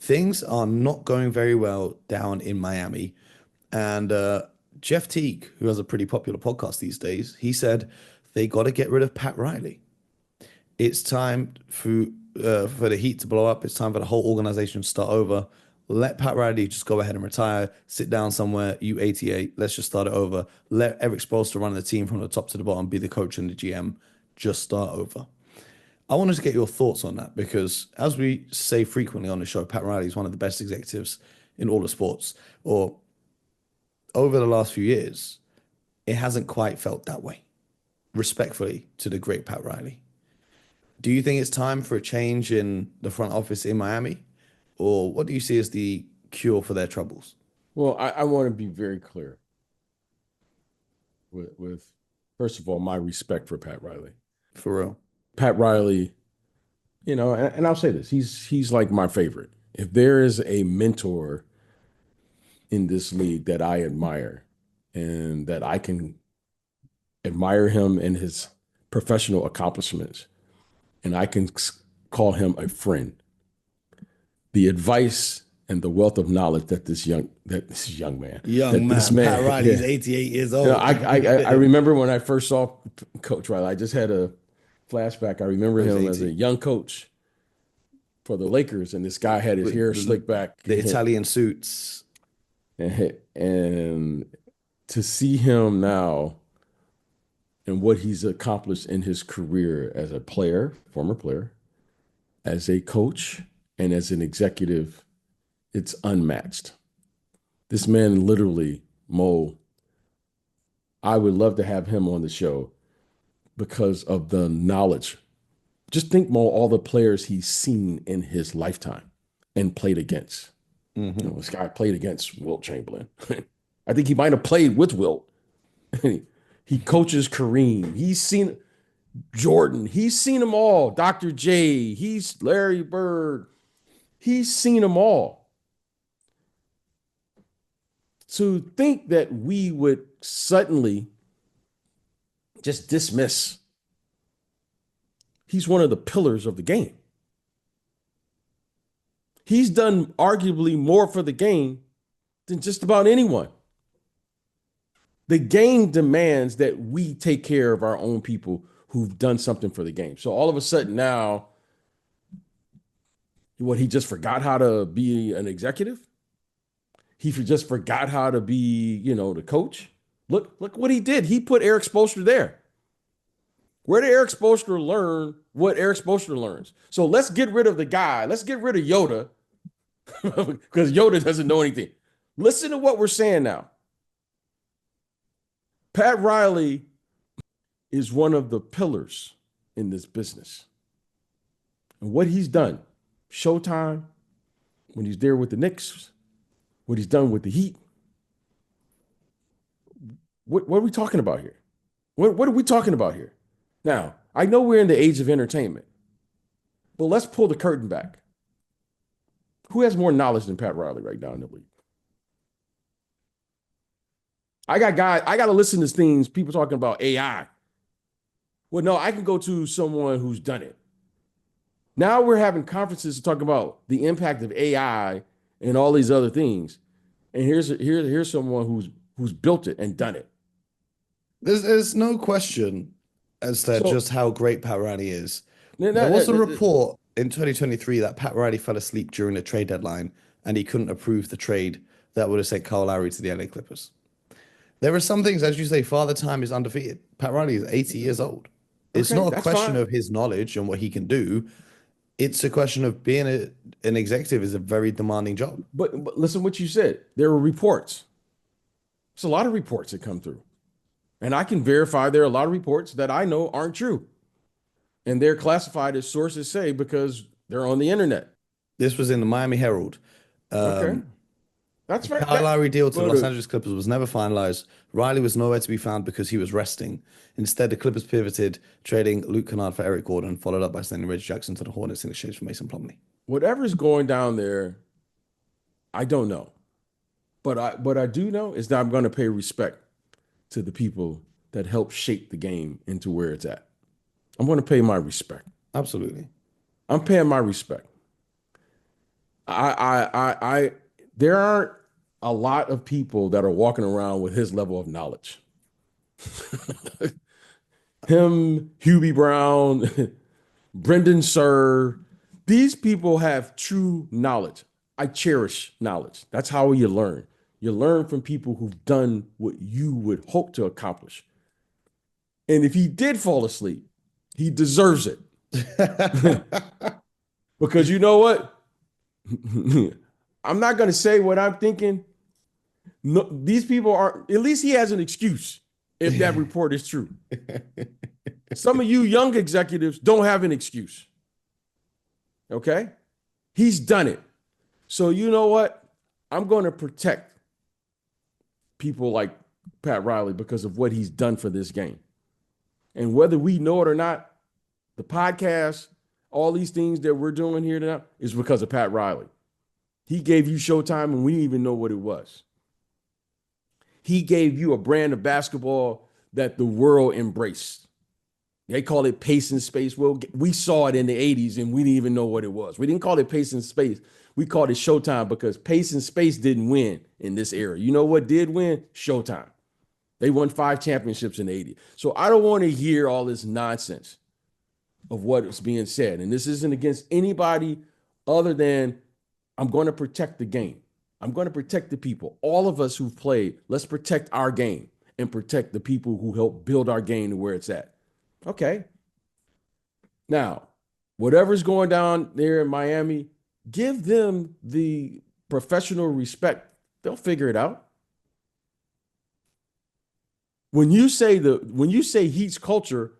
things are not going very well down in Miami. And Jeff Teague, who has a pretty popular podcast these days, he said they got to get rid of Pat Riley. It's time for the Heat to blow up. It's time for the whole organization to start over. Let Pat Riley just go ahead and retire. Sit down somewhere. U88. Let's just start it over. Let Eric Spoelstra run the team from the top to the bottom. Be the coach and the GM. Just start over. I wanted to get your thoughts on that because, as we say frequently on the show, Pat Riley is one of the best executives in all of sports. Or over the last few years, it hasn't quite felt that way. Respectfully to the great Pat Riley. Do you think it's time for a change in the front office in Miami? Or what do you see as the cure for their troubles? Well, I want to be very clear with, first of all, my respect for Pat Riley. For real. Pat Riley, and I'll say this, he's like my favorite. If there is a mentor in this league that I admire and that I can admire him and his professional accomplishments, and I can call him a friend, the advice and the wealth of knowledge that this young man, Pat Riley's 88 years old. I remember when I first saw Coach Riley, I just had a flashback. I remember him 80. as a young coach for the Lakers, and this guy had his hair slicked back, the Italian suits, and to see him now and what he's accomplished in his career as a player, former player, as a coach, and as an executive, it's unmatched. This man literally, Mo, I would love to have him on the show because of the knowledge. Just think, Mo, all the players he's seen in his lifetime and played against. Mm-hmm. This guy played against Wilt Chamberlain. I think he might have played with Wilt. He coaches Kareem. He's seen Jordan. He's seen them all. Dr. J. He's Larry Bird. He's seen them all. To think that we would suddenly just dismiss. He's one of the pillars of the game. He's done arguably more for the game than just about anyone. The game demands that we take care of our own people who've done something for the game. So all of a sudden now, he just forgot how to be an executive? He just forgot how to be, the coach? Look what he did. He put Eric Spoelstra there. Where did Eric Spoelstra learn what Eric Spoelstra learns? So let's get rid of the guy. Let's get rid of Yoda because Yoda doesn't know anything. Listen to what we're saying now. Pat Riley is one of the pillars in this business. And what he's done, Showtime, when he's there with the Knicks, what he's done with the Heat. What are we talking about here? What are we talking about here? Now, I know we're in the age of entertainment, but let's pull the curtain back. Who has more knowledge than Pat Riley right now in the league? I got to listen to things, people talking about AI. Well, no, I can go to someone who's done it. Now we're having conferences to talk about the impact of AI and all these other things. And here's someone who's built it and done it. There's no question as to just how great Pat Riley is. There was a report in 2023 that Pat Riley fell asleep during the trade deadline and he couldn't approve the trade that would have sent Kyle Lowry to the LA Clippers. There are some things, as you say, Father Time is undefeated. Pat Riley is 80 years old. It's not a question of his knowledge and what he can do. It's a question of being an executive is a very demanding job. But listen what you said. There were reports. There's a lot of reports that come through. And I can verify there are a lot of reports that I know aren't true. And they're classified as sources say because they're on the internet. This was in the Miami Herald. Okay. That's right. Kyle Lowry deal to the Los Angeles Clippers was never finalized. Riley was nowhere to be found because he was resting. Instead, the Clippers pivoted, trading Luke Kennard for Eric Gordon, followed up by sending Reggie Jackson to the Hornets in exchange for Mason Plumlee. Whatever's going down there, I don't know. But what I do know is that I'm going to pay respect to the people that helped shape the game into where it's at. I'm going to pay my respect. Absolutely. I'm paying my respect. I there aren't a lot of people that are walking around with his level of knowledge. Him, Hubie Brown, Brendan Sir, these people have true knowledge. I cherish knowledge. That's how you learn. You learn from people who've done what you would hope to accomplish. And if he did fall asleep, he deserves it. Because you know what? I'm not going to say what I'm thinking. No, these people are, at least he has an excuse if that report is true. Some of you young executives don't have an excuse. Okay? He's done it. So you know what? I'm going to protect people like Pat Riley because of what he's done for this game. And whether we know it or not, the podcast, all these things that we're doing here now is because of Pat Riley. He gave you Showtime and we didn't even know what it was. He gave you a brand of basketball that the world embraced. They call it pace and space. Well, we saw it in the 80s and we didn't even know what it was. We didn't call it pace and space. We called it Showtime because pace and space didn't win in this era. You know what did win? Showtime. They won 5 championships in the 80s. So I don't want to hear all this nonsense of what is being said. And this isn't against anybody other than I'm going to protect the game. I'm going to protect the people. All of us who've played, let's protect our game and protect the people who help build our game to where it's at. Okay. Now, whatever's going down there in Miami, give them the professional respect. They'll figure it out. When you say Heat's culture,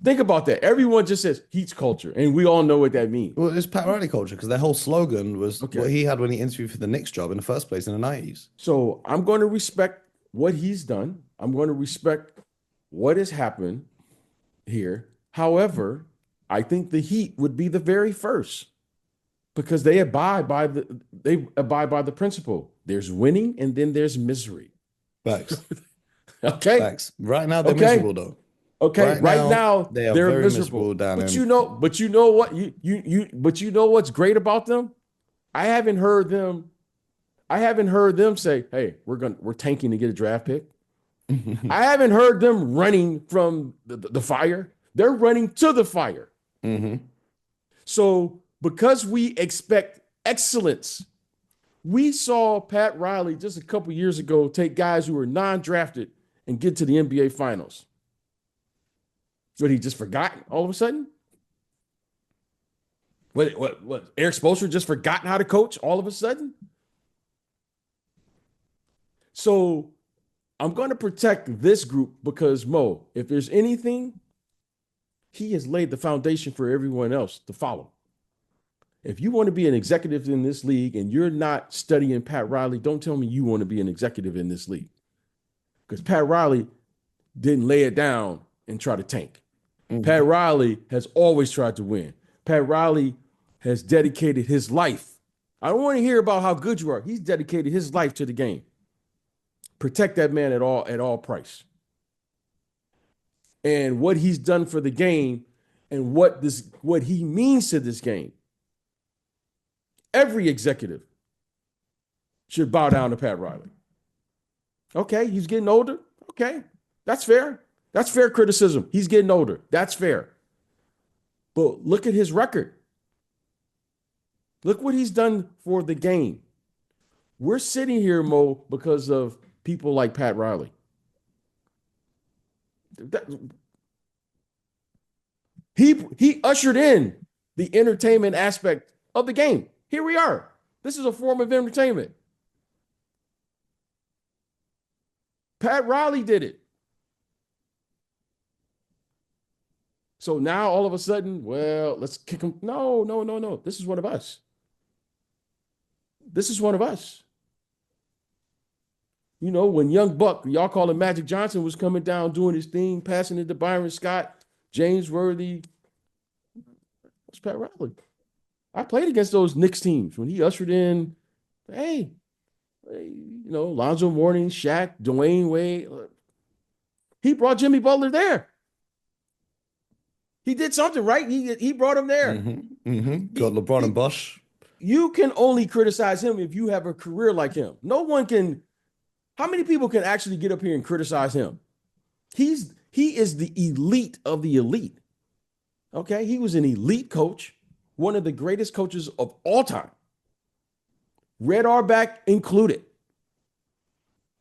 think about that. Everyone just says Heat's culture, and we all know what that means. Well, it's Pat Riley culture because their whole slogan was what he had when he interviewed for the Knicks job in the first place in the 90s. So I'm going to respect what he's done. I'm going to respect what has happened here. However, I think the Heat would be the very first because they abide by the principle. There's winning and then there's misery. Facts. Okay. Facts. Right now they're miserable though. Okay, right now they're very miserable down but you know what? But you know what's great about them? I haven't heard them say, "Hey, we're tanking to get a draft pick." I haven't heard them running from the fire. They're running to the fire. Mm-hmm. So because we expect excellence, we saw Pat Riley just a couple years ago take guys who were non-drafted and get to the NBA Finals. What, he just forgot all of a sudden? What? Eric Spoelstra just forgotten how to coach all of a sudden? So I'm going to protect this group because, Mo, if there's anything, he has laid the foundation for everyone else to follow. If you want to be an executive in this league and you're not studying Pat Riley, don't tell me you want to be an executive in this league. Because Pat Riley didn't lay it down and try to tank. Mm-hmm. Pat Riley has always tried to win. Pat Riley has dedicated his life. I don't want to hear about how good you are. He's dedicated his life to the game. Protect that man at all price. And what he's done for the game and what he means to this game. Every executive should bow down to Pat Riley. Okay, he's getting older. Okay, that's fair. That's fair criticism. He's getting older. That's fair. But look at his record. Look what he's done for the game. We're sitting here, Mo, because of people like Pat Riley. He ushered in the entertainment aspect of the game. Here we are. This is a form of entertainment. Pat Riley did it. So now all of a sudden, well, let's kick him. No. This is one of us. This is one of us. You know, when young Buck, y'all call him Magic Johnson, was coming down doing his thing, passing it to Byron Scott, James Worthy. What's Pat Riley? I played against those Knicks teams when he ushered in, hey, you know, Lonzo Mourning, Shaq, Dwayne Wade. He brought Jimmy Butler there. He did something, right? He brought him there. Mm-hmm. Mm-hmm. Got LeBron and Bosh. you can only criticize him if you have a career like him. No one can. How many people can actually get up here and criticize him? He is the elite of the elite. Okay, he was an elite coach, one of the greatest coaches of all time. Red Auerbach included.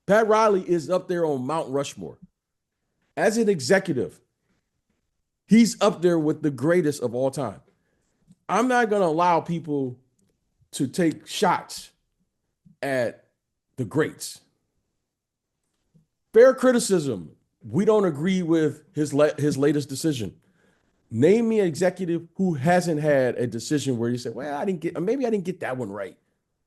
Pat Riley is up there on Mount Rushmore. As an executive, he's up there with the greatest of all time. I'm not going to allow people to take shots at the greats. Fair criticism. We don't agree with his latest decision. Name me an executive who hasn't had a decision where you say, well, maybe I didn't get that one right.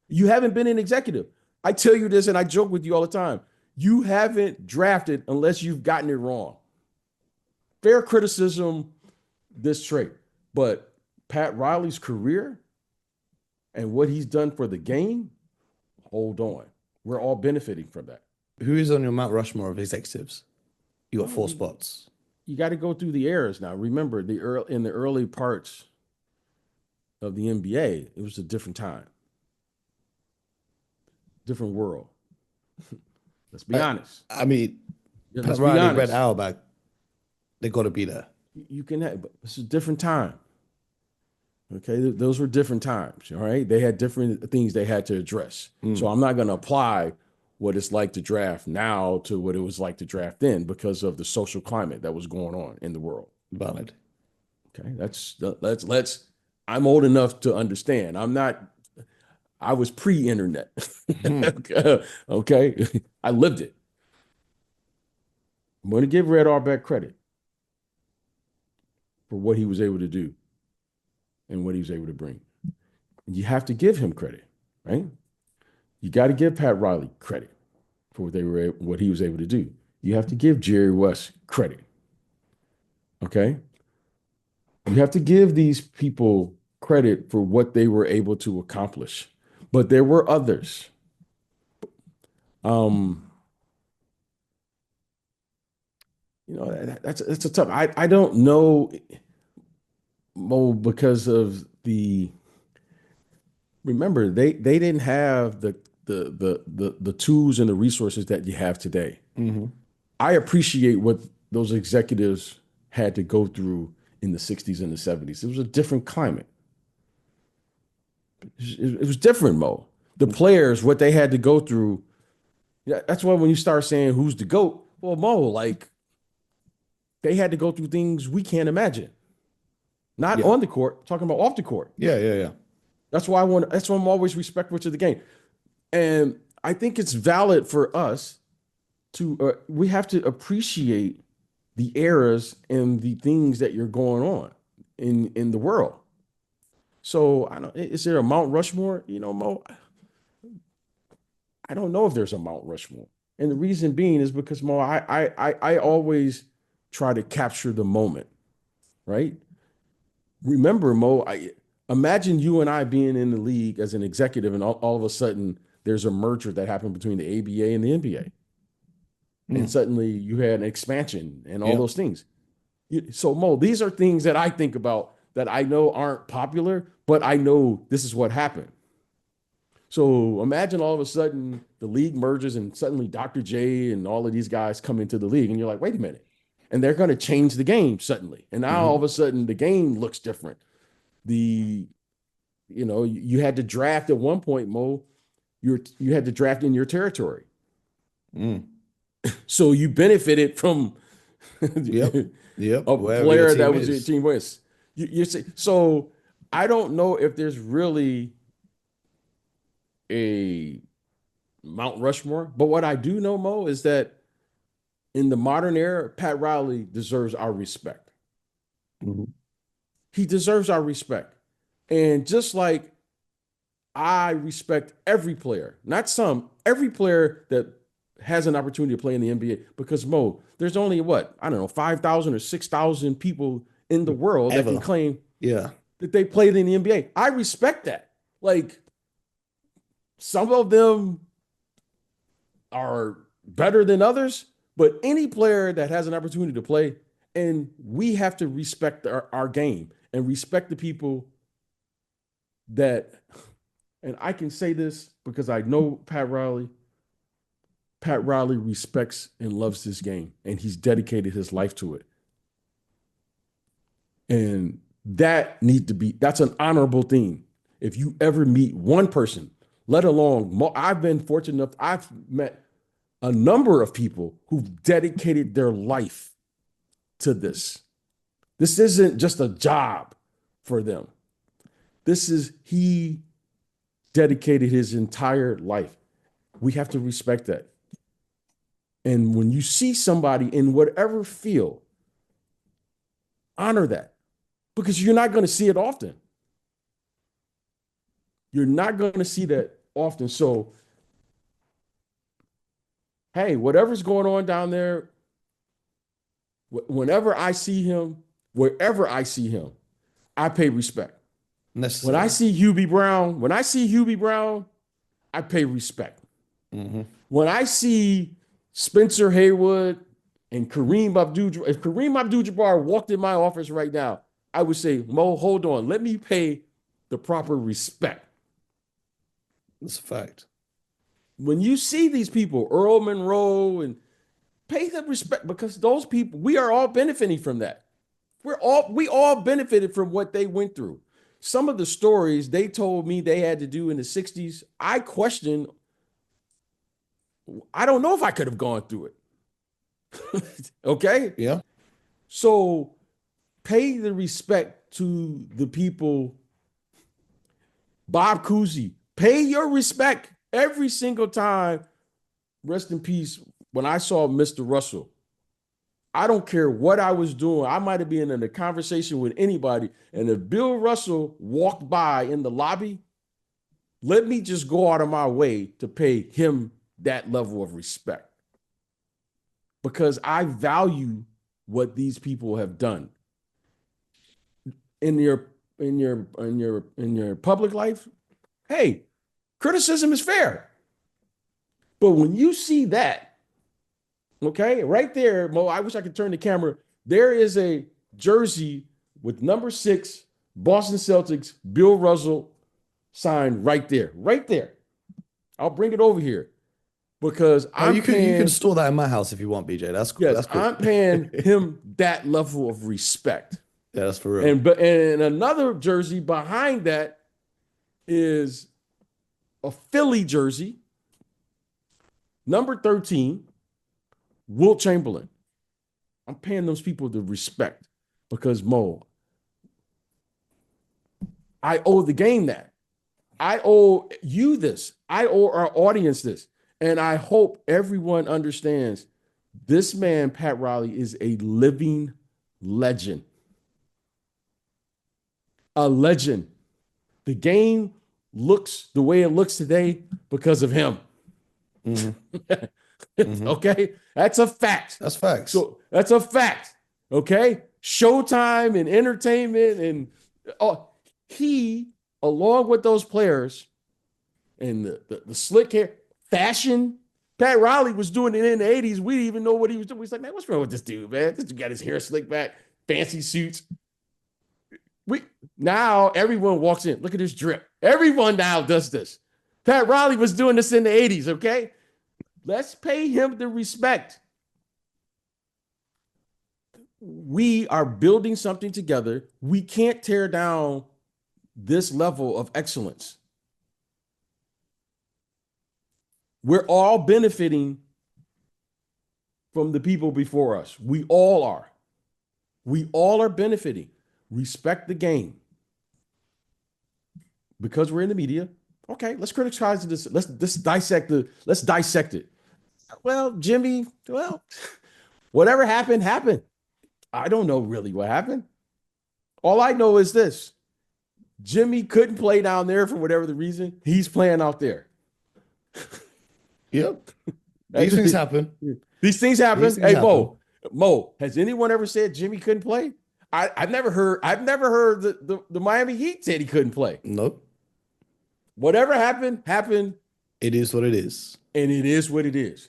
You haven't been an executive. I tell you this, and I joke with you all the time. You haven't drafted unless you've gotten it wrong. Fair criticism, this trait. But Pat Riley's career and what he's done for the game, hold on. We're all benefiting from that. Who is on your Mount Rushmore of executives? You got 4 spots. You got to go through the eras now. Remember, in the early parts of the NBA, it was a different time, different world. Let's be honest. I mean, Let's Pat be Riley, honest. Red Auerbach, they got to be there. You can have, but it's a different time. Okay, those were different times. All right, they had different things they had to address. So I'm not going to apply what it's like to draft now to what it was like to draft then because of the social climate that was going on in the world. Valid. Okay, let's. I'm old enough to understand. I was pre-internet. Okay, I lived it. I'm going to give Red Auerbach credit for what he was able to do and what he was able to bring. You have to give him credit, right? You got to give Pat Riley credit for what he was able to do. You have to give Jerry West credit. Okay? You have to give these people credit for what they were able to accomplish. But there were others. That's a tough. I don't know, Mo, because of the. Remember, they didn't have the tools and the resources that you have today. Mm-hmm. I appreciate what those executives had to go through in the 60s and the 70s. It was a different climate. It was different, Mo. The players, what they had to go through. Yeah, that's why when you start saying who's the GOAT, well, Mo, like they had to go through things we can't imagine. Not on the court, talking about off the court. Yeah. That's why I'm always respectful to the game. And I think it's valid for us to, we have to appreciate the eras and the things that you're going on in the world. So is there a Mount Rushmore? Mo, I don't know if there's a Mount Rushmore. And the reason being is because, Mo, I always try to capture the moment, right? Remember, Mo, imagine you and I being in the league as an executive, and all of a sudden there's a merger that happened between the ABA and the NBA. And suddenly you had an expansion and all those things. So, Mo, these are things that I think about that I know aren't popular, but I know this is what happened. So imagine all of a sudden the league merges and suddenly Dr. J and all of these guys come into the league and you're like, wait a minute. And they're going to change the game suddenly. And now all of a sudden the game looks different. You had to draft at one point, Mo. You had to draft in your territory. So you benefited from a player that was your team West. You say, so I don't know if there's really a Mount Rushmore, but what I do know, Mo, is that in the modern era, Pat Riley deserves our respect. He deserves our respect. And just like I respect every player, not some, every player that has an opportunity to play in the NBA, because, Mo, there's only 5,000 or 6,000 people in the world that can claim that they played in the NBA. I respect that. Like, some of them are better than others, but any player that has an opportunity to play, and we have to respect our game and respect the people that and I can say this because I know Pat Riley. Pat Riley respects and loves this game, and he's dedicated his life to it. And that's an honorable thing. If you ever meet one person, let alone, I've been fortunate enough, I've met a number of people who've dedicated their life to this. This isn't just a job for them. He dedicated his entire life. We have to respect that. And when you see somebody in whatever field, honor that, because you're not going to see it often. You're not going to see that often. So, hey, whatever's going on down there, whenever I see him, wherever I see him, I pay respect. Necessary. When I see Hubie Brown, I pay respect. Mm-hmm. When I see Spencer Haywood and Kareem Abdul-Jabbar, if Kareem Abdul-Jabbar walked in my office right now, I would say, Mo, hold on, let me pay the proper respect. That's a fact. When you see these people, Earl Monroe, and pay them respect, because those people, we are all benefiting from that. We all benefited from what they went through. Some of the stories they told me they had to do in the 60s, I question. I don't know if I could have gone through it. Okay? Yeah. So pay the respect to the people. Bob Cousy, pay your respect every single time. Rest in peace. When I saw Mr. Russell, I don't care what I was doing. I might have been in a conversation with anybody, and if Bill Russell walked by in the lobby, let me just go out of my way to pay him that level of respect, because I value what these people have done in your public life. Hey, criticism is fair, but when you see that, okay, right there, Mo, I wish I could turn the camera. There is a jersey with number 6, Boston Celtics, Bill Russell signed right there. Right there. I'll bring it over here because you can store that in my house if you want, BJ. That's cool. Yes, That's cool. I'm paying him that level of respect. Yeah, that's for real. And another jersey behind that is a Philly jersey, number 13, Wilt Chamberlain. I'm paying those people the respect because, Mo, I owe the game that. I owe you this. I owe our audience this. And I hope everyone understands this man, Pat Riley, is a living legend. A legend. The game looks the way it looks today because of him. Mm-hmm. Mm-hmm. Okay? That's a fact. That's facts. So that's a fact. Okay? Showtime and entertainment and he, along with those players and the slick hair, fashion. Pat Riley was doing it in the 80s. We didn't even know what he was doing. We was like, man, what's wrong with this dude, man? This dude got his hair slicked back, fancy suits. Now everyone walks in. Look at this drip. Everyone now does this. Pat Riley was doing this in the 80s, okay? Let's pay him the respect. We are building something together. We can't tear down this level of excellence. We're all benefiting from the people before us. We all are. We all are benefiting. Respect the game. Because we're in the media, okay, let's criticize this. Let's dissect it. Well, Jimmy, whatever happened, happened. I don't know really what happened. All I know is this. Jimmy couldn't play down there for whatever the reason. He's playing out there. Yep. These things happen. These things happen. Hey, Mo, has anyone ever said Jimmy couldn't play? I've never heard the Miami Heat said he couldn't play. Nope. Whatever happened. It is what it is. And it is what it is.